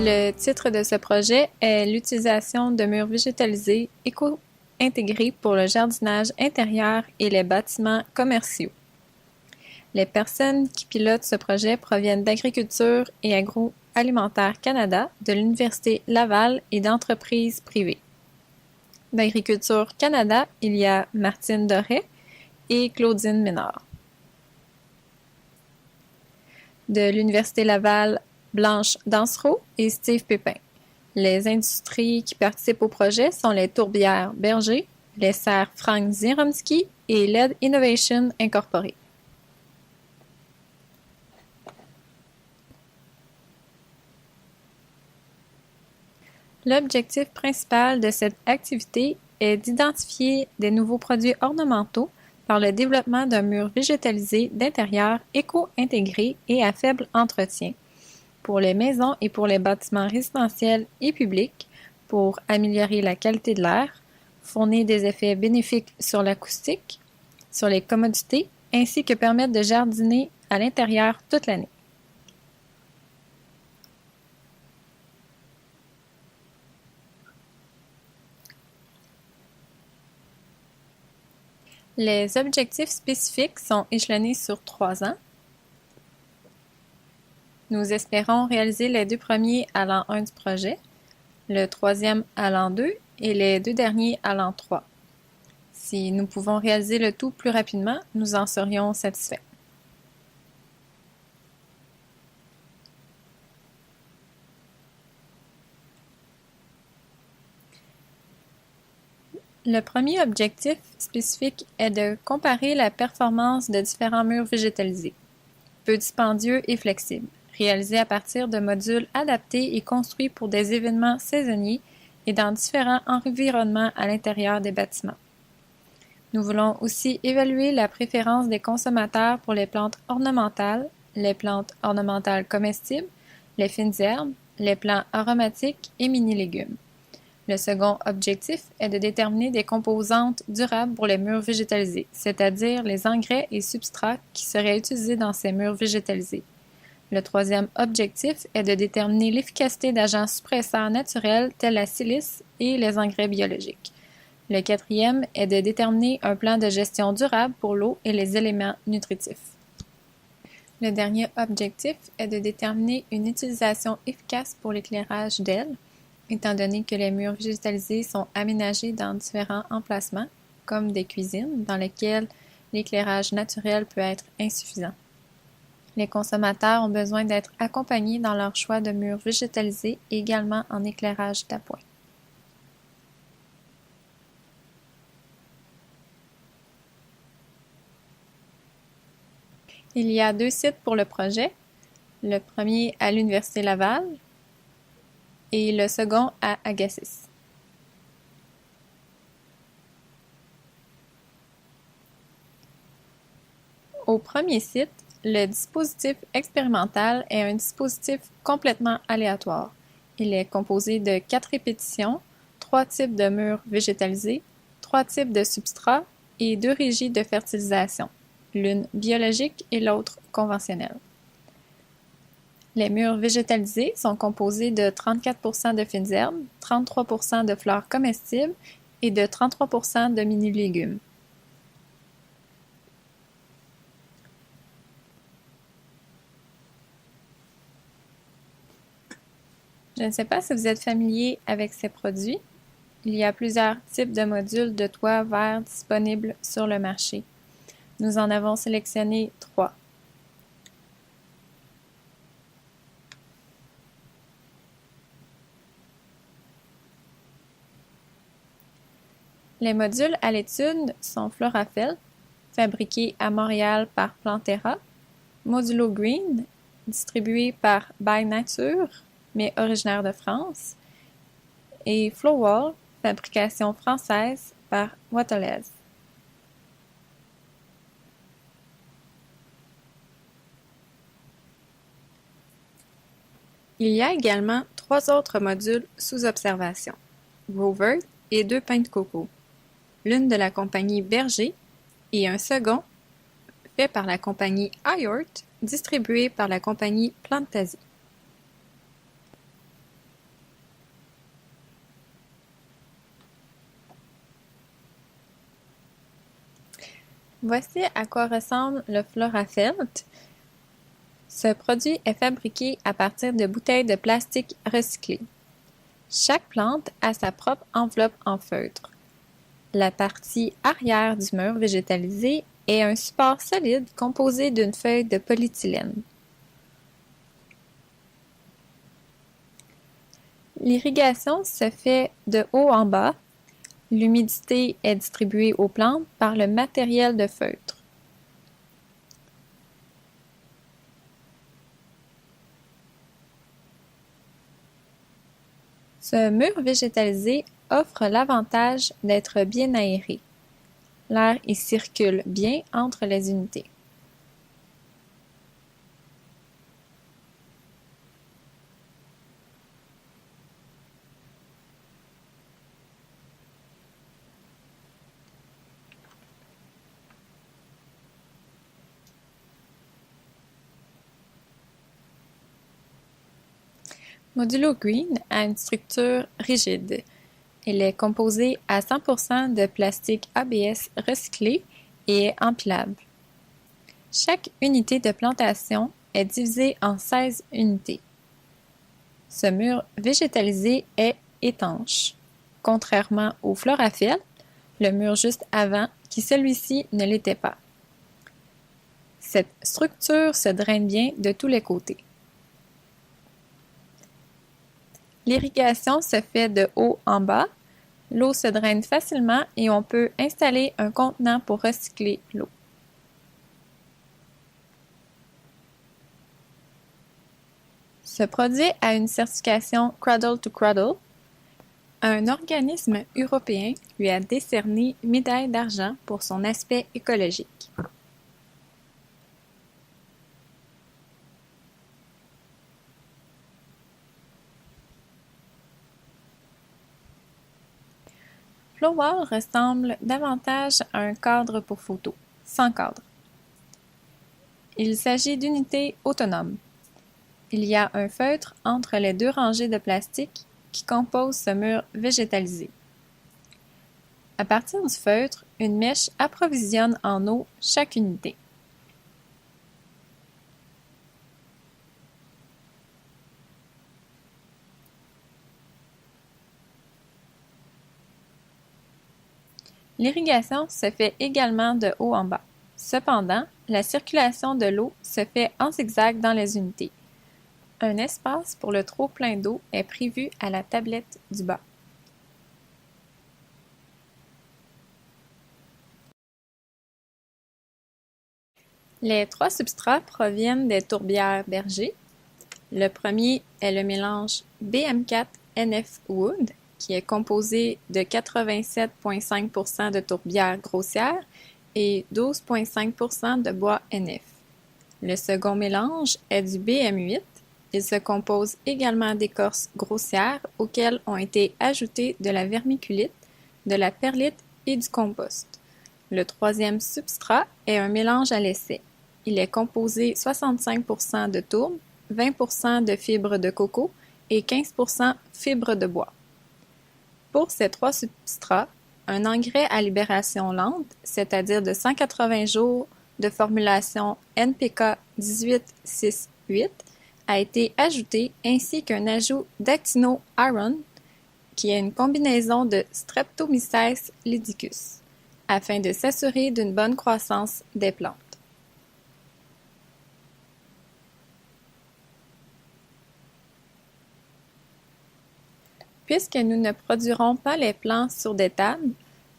Le titre de ce projet est l'utilisation de murs végétalisés éco-intégrés pour le jardinage intérieur et les bâtiments commerciaux. Les personnes qui pilotent ce projet proviennent d'Agriculture et Agroalimentaire Canada, de l'Université Laval et d'entreprises privées. D'Agriculture Canada, il y a Martine Doré et Claudine Ménard. De l'Université Laval, Blanche Dansereau et Steve Pépin. Les industries qui participent au projet sont les tourbières Berger, les serres Frank Zieromski et LED Innovation Incorporée. L'objectif principal de cette activité est d'identifier des nouveaux produits ornementaux par le développement d'un mur végétalisé d'intérieur éco-intégré et à faible entretien pour les maisons et pour les bâtiments résidentiels et publics pour améliorer la qualité de l'air, fournir des effets bénéfiques sur l'acoustique, sur les commodités, ainsi que permettre de jardiner à l'intérieur toute l'année. Les objectifs spécifiques sont échelonnés sur 3 ans. Nous espérons réaliser les 2 premiers à l'an 1 du projet, le 3e à l'an 2 et les 2 derniers à l'an 3. Si nous pouvons réaliser le tout plus rapidement, nous en serions satisfaits. Le premier objectif spécifique est de comparer la performance de différents murs végétalisés, peu dispendieux et flexibles, réalisés à partir de modules adaptés et construits pour des événements saisonniers et dans différents environnements à l'intérieur des bâtiments. Nous voulons aussi évaluer la préférence des consommateurs pour les plantes ornementales comestibles, les fines herbes, les plants aromatiques et mini-légumes. Le second objectif est de déterminer des composantes durables pour les murs végétalisés, c'est-à-dire les engrais et substrats qui seraient utilisés dans ces murs végétalisés. Le troisième objectif est de déterminer l'efficacité d'agents suppresseurs naturels tels la silice et les engrais biologiques. Le quatrième est de déterminer un plan de gestion durable pour l'eau et les éléments nutritifs. Le dernier objectif est de déterminer une utilisation efficace pour l'éclairage d'ailes, étant donné que les murs végétalisés sont aménagés dans différents emplacements, comme des cuisines, dans lesquelles l'éclairage naturel peut être insuffisant. Les consommateurs ont besoin d'être accompagnés dans leur choix de murs végétalisés et également en éclairage d'appoint. Il y a 2 sites pour le projet, le premier à l'Université Laval et le second à Agassiz. Au premier site, le dispositif expérimental est un dispositif complètement aléatoire. Il est composé de 4 répétitions, 3 types de murs végétalisés, 3 types de substrats et 2 régies de fertilisation, l'une biologique et l'autre conventionnelle. Les murs végétalisés sont composés de 34% de fines herbes, 33% de fleurs comestibles et de 33% de mini-légumes. Je ne sais pas si vous êtes familier avec ces produits. Il y a plusieurs types de modules de toit verts disponibles sur le marché. Nous en avons sélectionné 3. Les modules à l'étude sont Florafelt, fabriqué à Montréal par Plantera, Modulo Green, distribué par By Nature, mais originaire de France, et Flowall, fabrication française par Waterlez. Il y a également 3 autres modules sous observation, Rover et 2 pains de coco, l'une de la compagnie Berger et un second fait par la compagnie iHort, distribué par la compagnie Plantasie. Voici à quoi ressemble le Florafelt. Ce produit est fabriqué à partir de bouteilles de plastique recyclées. Chaque plante a sa propre enveloppe en feutre. La partie arrière du mur végétalisé est un support solide composé d'une feuille de polyéthylène. L'irrigation se fait de haut en bas. L'humidité est distribuée aux plantes par le matériel de feutre. Ce mur végétalisé offre l'avantage d'être bien aéré. L'air y circule bien entre les unités. Modulo Green a une structure rigide. Il est composé à 100% de plastique ABS recyclé et est empilable. Chaque unité de plantation est divisée en 16 unités. Ce mur végétalisé est étanche, contrairement au Florafelt, le mur juste avant, qui celui-ci ne l'était pas. Cette structure se draine bien de tous les côtés. L'irrigation se fait de haut en bas. L'eau se draine facilement et on peut installer un contenant pour recycler l'eau. Ce produit a une certification Cradle to Cradle. Un organisme européen lui a décerné médaille d'argent pour son aspect écologique. Flowall ressemble davantage à un cadre pour photo, sans cadre. Il s'agit d'unités autonomes. Il y a un feutre entre les deux rangées de plastique qui composent ce mur végétalisé. À partir du feutre, une mèche approvisionne en eau chaque unité. L'irrigation se fait également de haut en bas. Cependant, la circulation de l'eau se fait en zigzag dans les unités. Un espace pour le trop-plein d'eau est prévu à la tablette du bas. Les trois substrats proviennent des tourbières Berger. Le premier est le mélange BM4 NF Wood, qui est composé de 87,5% de tourbières grossières et 12,5% de bois NF. Le second mélange est du BM8. Il se compose également d'écorces grossières auxquelles ont été ajoutées de la vermiculite, de la perlite et du compost. Le troisième substrat est un mélange à l'essai. Il est composé 65% de tourbe, 20% de fibres de coco et 15% fibres de bois. Pour ces trois substrats, un engrais à libération lente, c'est-à-dire de 180 jours de formulation NPK 18-6-8, a été ajouté ainsi qu'un ajout d'actino-iron, qui est une combinaison de Streptomyces lidicus, afin de s'assurer d'une bonne croissance des plantes. Puisque nous ne produirons pas les plants sur des tables,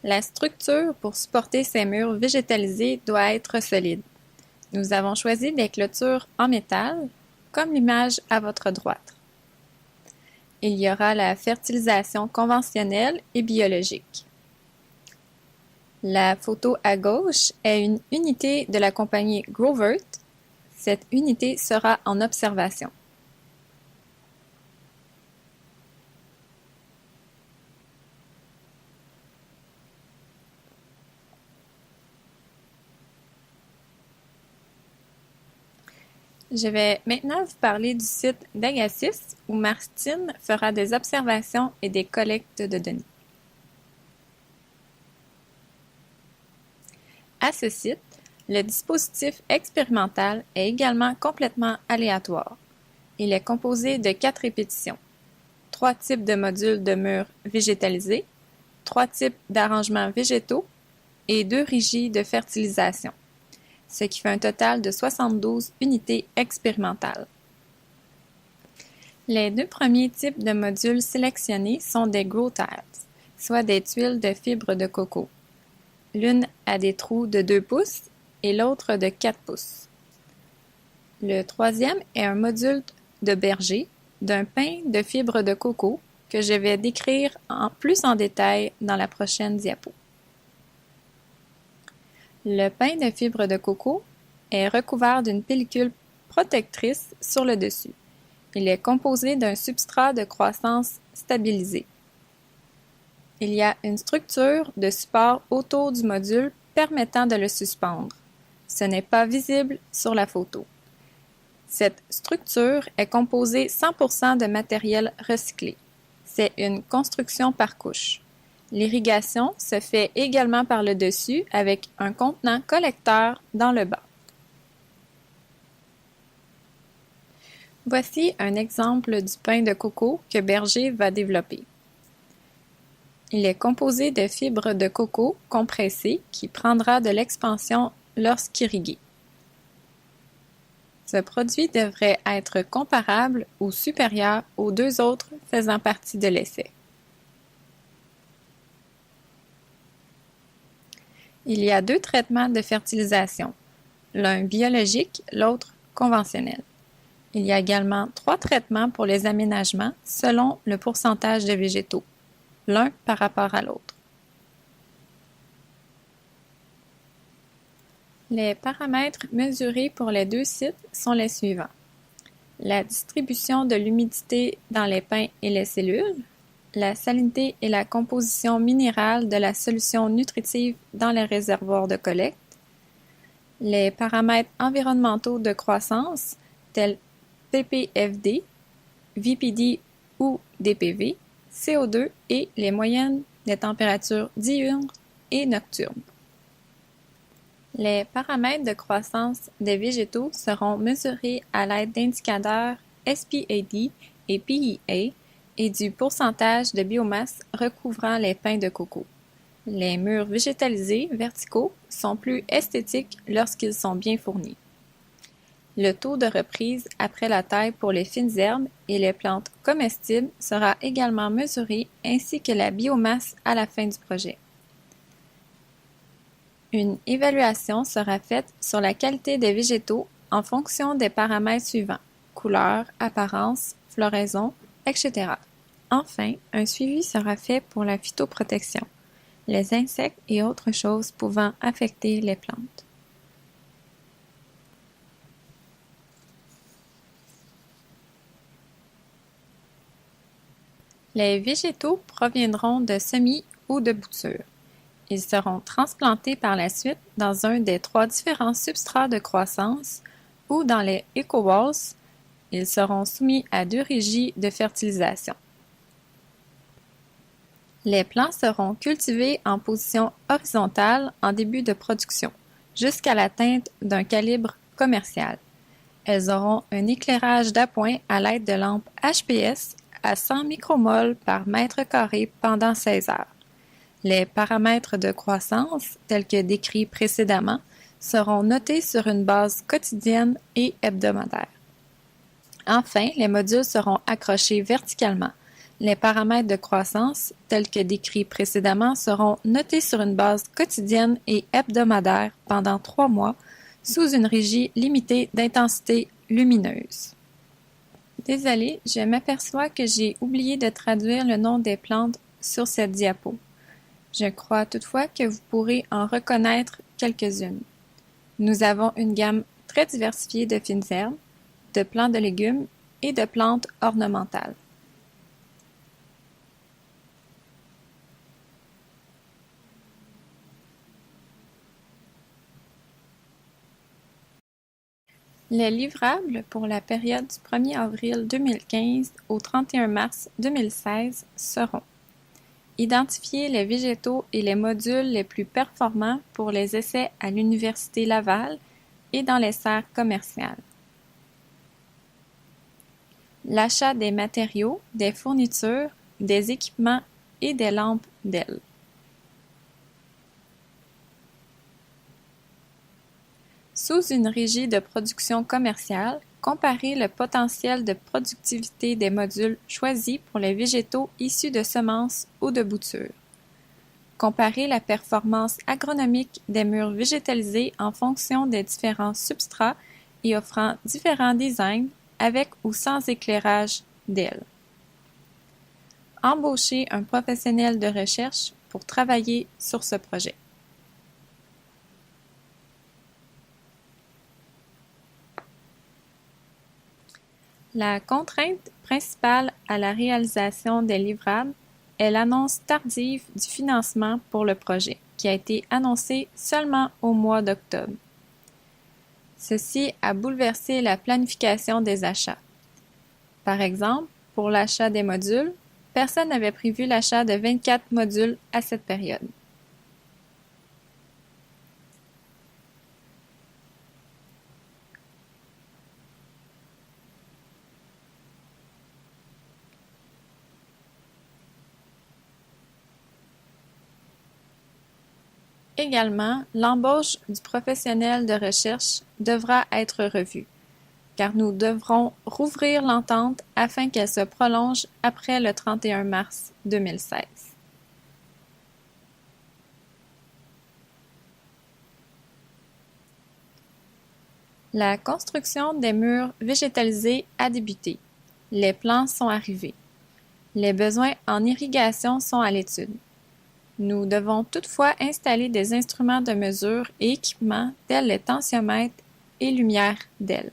la structure pour supporter ces murs végétalisés doit être solide. Nous avons choisi des clôtures en métal, comme l'image à votre droite. Il y aura la fertilisation conventionnelle et biologique. La photo à gauche est une unité de la compagnie Grovert. Cette unité sera en observation. Je vais maintenant vous parler du site d'Agassiz où Martine fera des observations et des collectes de données. À ce site, le dispositif expérimental est également complètement aléatoire. Il est composé de 4 répétitions, 3 types de modules de murs végétalisés, 3 types d'arrangements végétaux et 2 rigides de fertilisation, ce qui fait un total de 72 unités expérimentales. Les 2 premiers types de modules sélectionnés sont des grow tiles, soit des tuiles de fibres de coco. L'une a des trous de 2 pouces et l'autre de 4 pouces. Le troisième est un module de berger d'un pain de fibres de coco que je vais décrire plus en détail dans la prochaine diapo. Le pain de fibres de coco est recouvert d'une pellicule protectrice sur le dessus. Il est composé d'un substrat de croissance stabilisé. Il y a une structure de support autour du module permettant de le suspendre. Ce n'est pas visible sur la photo. Cette structure est composée 100% de matériel recyclé. C'est une construction par couche. L'irrigation se fait également par le dessus avec un contenant collecteur dans le bas. Voici un exemple du pain de coco que Berger va développer. Il est composé de fibres de coco compressées qui prendra de l'expansion lorsqu'irrigué. Ce produit devrait être comparable ou supérieur aux 2 autres faisant partie de l'essai. Il y a 2 traitements de fertilisation, l'un biologique, l'autre conventionnel. Il y a également 3 traitements pour les aménagements selon le pourcentage de végétaux, l'un par rapport à l'autre. Les paramètres mesurés pour les 2 sites sont les suivants. La distribution de l'humidité dans les pins et les cellules, la salinité et la composition minérale de la solution nutritive dans les réservoirs de collecte, les paramètres environnementaux de croissance tels PPFD, VPD ou DPV, CO2 et les moyennes des températures diurnes et nocturnes. Les paramètres de croissance des végétaux seront mesurés à l'aide d'indicateurs SPAD et PEA et du pourcentage de biomasse recouvrant les pins de coco. Les murs végétalisés verticaux sont plus esthétiques lorsqu'ils sont bien fournis. Le taux de reprise après la taille pour les fines herbes et les plantes comestibles sera également mesuré ainsi que la biomasse à la fin du projet. Une évaluation sera faite sur la qualité des végétaux en fonction des paramètres suivants: couleur, apparence, floraison, etc. Enfin, un suivi sera fait pour la phytoprotection, les insectes et autres choses pouvant affecter les plantes. Les végétaux proviendront de semis ou de boutures. Ils seront transplantés par la suite dans un des 3 différents substrats de croissance ou dans les eco-walls. Ils seront soumis à 2 régies de fertilisation. Les plants seront cultivés en position horizontale en début de production, jusqu'à l'atteinte d'un calibre commercial. Elles auront un éclairage d'appoint à l'aide de lampes HPS à 100 micromoles par mètre carré pendant 16 heures. Les paramètres de croissance, tels que décrits précédemment, seront notés sur une base quotidienne et hebdomadaire. Enfin, les modules seront accrochés verticalement. Les paramètres de croissance, tels que décrits précédemment, seront notés sur une base quotidienne et hebdomadaire pendant 3 mois sous une régie limitée d'intensité lumineuse. Désolée, je m'aperçois que j'ai oublié de traduire le nom des plantes sur cette diapo. Je crois toutefois que vous pourrez en reconnaître quelques-unes. Nous avons une gamme très diversifiée de fines herbes, de plants de légumes et de plantes ornementales. Les livrables pour la période du 1er avril 2015 au 31 mars 2016 seront Identifier les végétaux et les modules les plus performants pour les essais à l'Université Laval et dans les serres commerciales. L'achat des matériaux, des fournitures, des équipements et des lampes d'ailes. Sous une régie de production commerciale, comparer le potentiel de productivité des modules choisis pour les végétaux issus de semences ou de boutures. Comparer la performance agronomique des murs végétalisés en fonction des différents substrats et offrant différents designs avec ou sans éclairage d'ailes. Embaucher un professionnel de recherche pour travailler sur ce projet. La contrainte principale à la réalisation des livrables est l'annonce tardive du financement pour le projet, qui a été annoncé seulement au mois d'octobre. Ceci a bouleversé la planification des achats. Par exemple, pour l'achat des modules, personne n'avait prévu l'achat de 24 modules à cette période. Également, l'embauche du professionnel de recherche devra être revue, car nous devrons rouvrir l'entente afin qu'elle se prolonge après le 31 mars 2016. La construction des murs végétalisés a débuté. Les plans sont arrivés. Les besoins en irrigation sont à l'étude. Nous devons toutefois installer des instruments de mesure et équipements tels les tensiomètres et lumières d'ailes.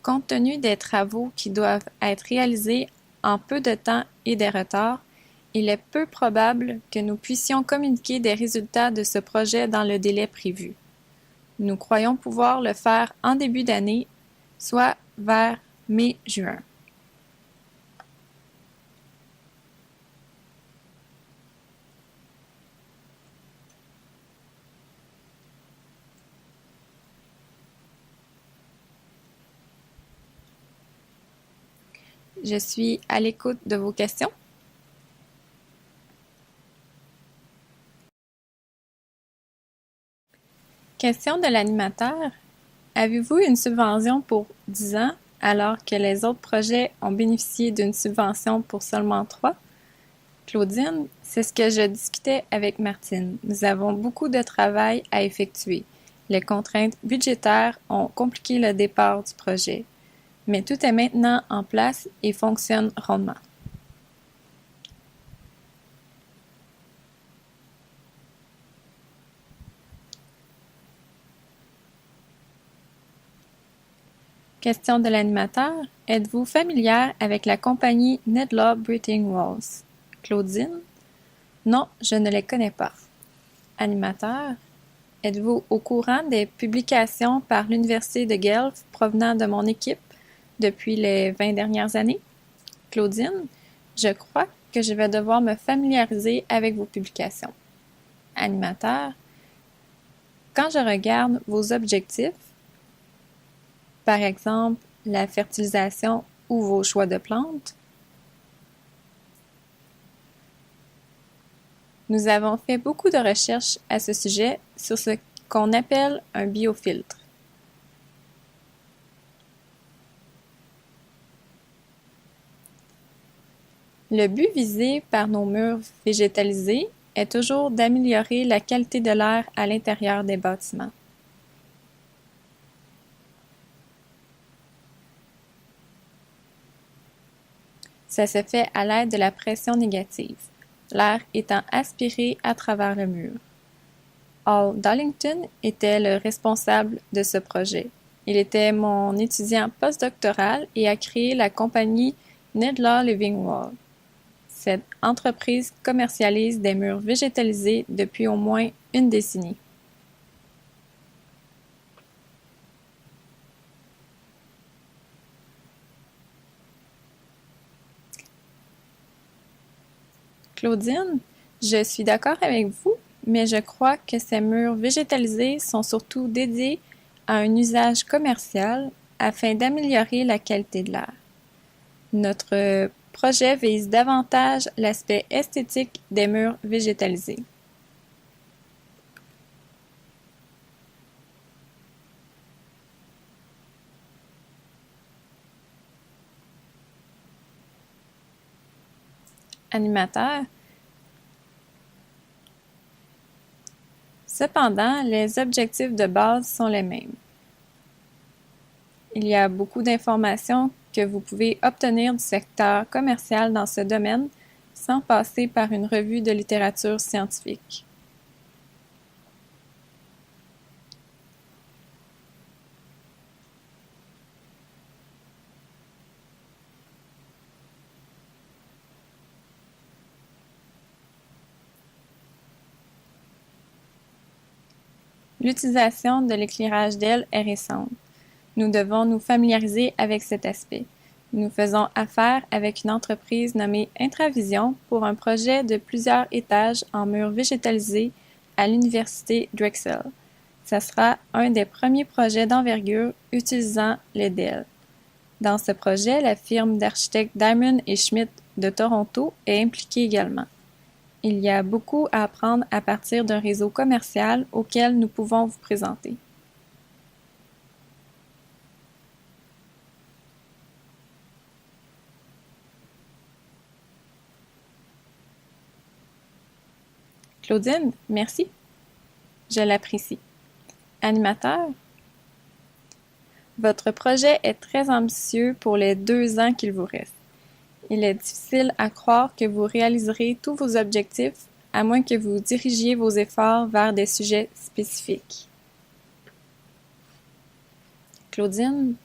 Compte tenu des travaux qui doivent être réalisés en peu de temps et des retards, il est peu probable que nous puissions communiquer des résultats de ce projet dans le délai prévu. Nous croyons pouvoir le faire en début d'année, soit vers mai-juin. Je suis à l'écoute de vos questions. Question de l'animateur. Avez-vous une subvention pour 10 ans alors que les autres projets ont bénéficié d'une subvention pour seulement 3? Claudine, c'est ce que je discutais avec Martine. Nous avons beaucoup de travail à effectuer. Les contraintes budgétaires ont compliqué le départ du projet, mais tout est maintenant en place et fonctionne rondement. Question de l'animateur. Êtes-vous familière avec la compagnie Nedlaw Britain Walls? Claudine. Non, je ne les connais pas. Animateur. Êtes-vous au courant des publications par l'Université de Guelph provenant de mon équipe depuis les 20 dernières années? Claudine. Je crois que je vais devoir me familiariser avec vos publications. Animateur. Quand je regarde vos objectifs, par exemple la fertilisation ou vos choix de plantes, nous avons fait beaucoup de recherches à ce sujet sur ce qu'on appelle un biofiltre. Le but visé par nos murs végétalisés est toujours d'améliorer la qualité de l'air à l'intérieur des bâtiments. Ça se fait à l'aide de la pression négative, l'air étant aspiré à travers le mur. Hal Darlington était le responsable de ce projet. Il était mon étudiant postdoctoral et a créé la compagnie Nedlaw Living Wall. Cette entreprise commercialise des murs végétalisés depuis au moins une décennie. Claudine, je suis d'accord avec vous, mais je crois que ces murs végétalisés sont surtout dédiés à un usage commercial afin d'améliorer la qualité de l'air. Notre projet vise davantage l'aspect esthétique des murs végétalisés. Animateur. Cependant, les objectifs de base sont les mêmes. Il y a beaucoup d'informations que vous pouvez obtenir du secteur commercial dans ce domaine sans passer par une revue de littérature scientifique. L'utilisation de l'éclairage d'aile est récente. Nous devons nous familiariser avec cet aspect. Nous faisons affaire avec une entreprise nommée Intravision pour un projet de plusieurs étages en murs végétalisés à l'université Drexel. Ce sera un des premiers projets d'envergure utilisant les DEL. Dans ce projet, la firme d'architectes Diamond et Schmidt de Toronto est impliquée également. Il y a beaucoup à apprendre à partir d'un réseau commercial auquel nous pouvons vous présenter. Claudine, merci. Je l'apprécie. Animateur, votre projet est très ambitieux pour les 2 ans qu'il vous reste. Il est difficile à croire que vous réaliserez tous vos objectifs à moins que vous dirigiez vos efforts vers des sujets spécifiques. Claudine,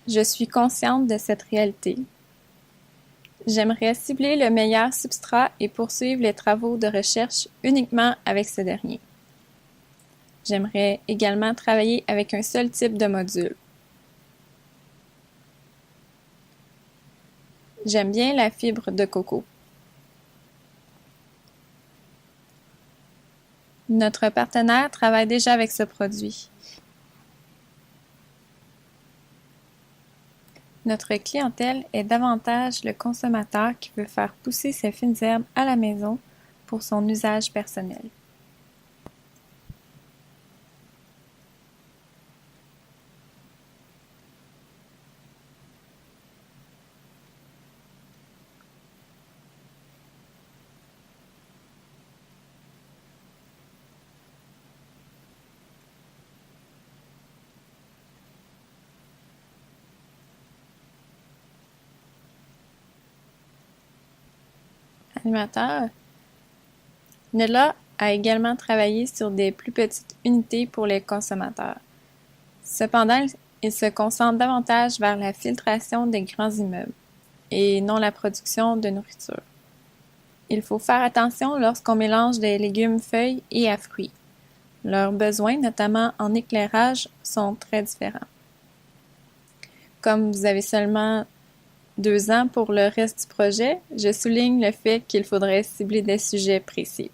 je suis consciente de cette réalité. J'aimerais cibler le meilleur substrat et poursuivre les travaux de recherche uniquement avec ce dernier. J'aimerais également travailler avec un seul type de module. J'aime bien la fibre de coco. Notre partenaire travaille déjà avec ce produit. Notre clientèle est davantage le consommateur qui veut faire pousser ses fines herbes à la maison pour son usage personnel. Animateur, Nella a également travaillé sur des plus petites unités pour les consommateurs. Cependant, il se concentre davantage vers la filtration des grands immeubles et non la production de nourriture. Il faut faire attention lorsqu'on mélange des légumes feuilles et à fruits. Leurs besoins, notamment en éclairage, sont très différents. Comme vous avez seulement 2 ans pour le reste du projet, je souligne le fait qu'il faudrait cibler des sujets précis.